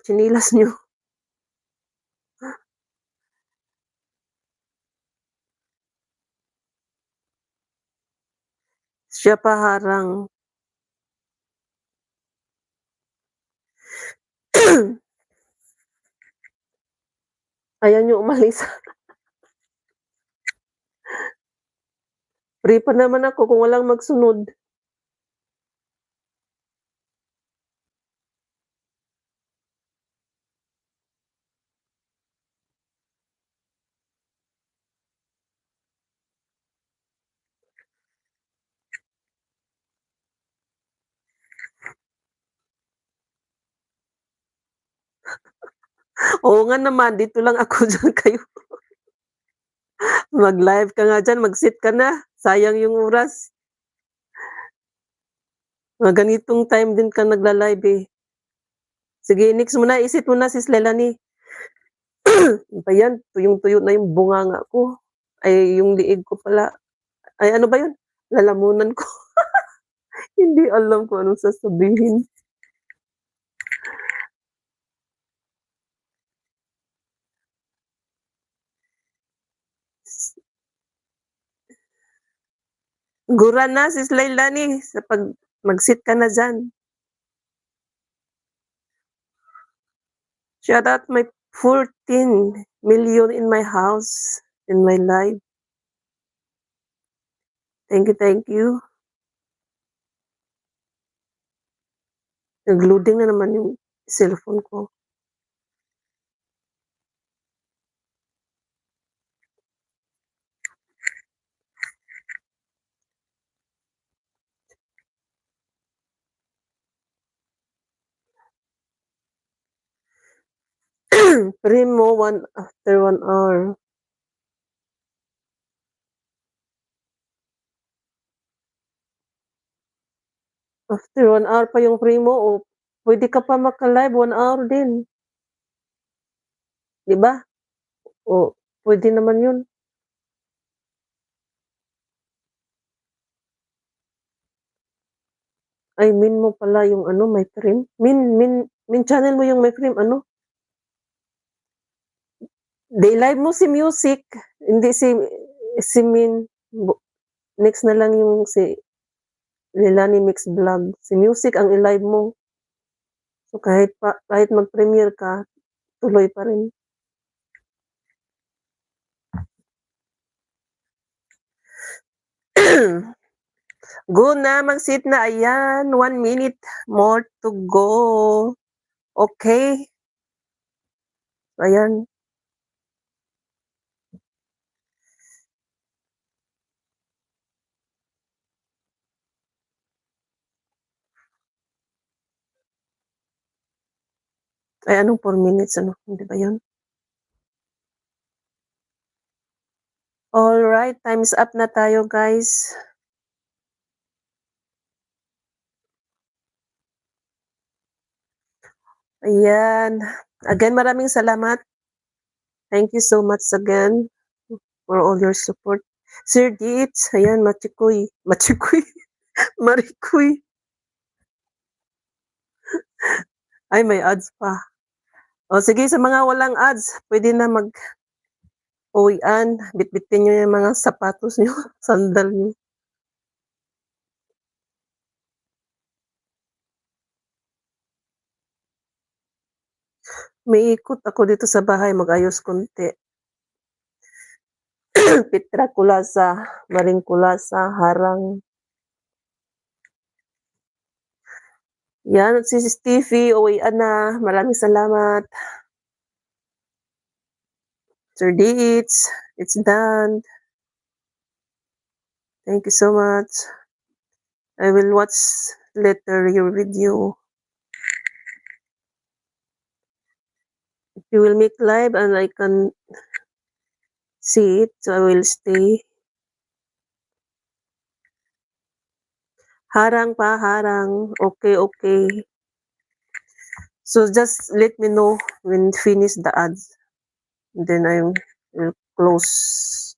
Tsinilas niyo. Siya pa harang. Ayaw niyo umalis. Free pa naman ako kung walang magsunod. Oo nga naman, dito lang ako diyan kayo mag-live ka nga diyan, mag-sit ka na, sayang yung oras. Mga ganitong time din ka nagla-live, eh. Sige next mo na, i-sit mo na sis Leilani. Ano ba yan, tuyong-tuyo na yung bunganga ko. Ay yung liig ko pala, ay ano ba yun, lalamunan ko. Hindi alam kung anong sasabihin. Gura na sis Leilani sa mag-sit ka na diyan. Shout out my 14 million in my house, in my life. Thank you, thank you. Nag-loading na naman yung cellphone ko. Primo after 1 hour. After 1 hour pa yung primo o pwede ka pa maka-live 1 hour din. 'Di ba? O pwede naman yun. Ay min mo pala yung ano, my cream. Min channel mo yung my cream ano? Di-live mo si Music, hindi si Min. Next na lang yung si Leilani Mix Vlog. Si Music ang i-live mo. So kahit mag-premiere ka, tuloy pa rin. Go na, mag-sit na. Ayan, 1 minute more to go. Okay. Ayan. Ay anong 4 minutes ano, hindi ba yun? Alright, time's up na tayo guys. Ayan. Again, maraming salamat. Thank you so much again for all your support. Sir Dietz, ayan, Machikoy. Marikoy. Ay, may ads pa. O sige, sa mga walang ads, pwede na mag-uwian. Bitbitin nyo yung mga sapatos nyo, sandal nyo. May ikot ako dito sa bahay, mag-ayos konti. Pitra Kulasa, Maring Kulasa, Harang. Yan, si Stevie, uwian na. Maraming salamat. Sir Dietz, it's done. Thank you so much. I will watch later your video. If you will make live and I can see it, so I will stay. Harang pa, harang. Okay, okay. So just let me know when finish the ads. Then I will close.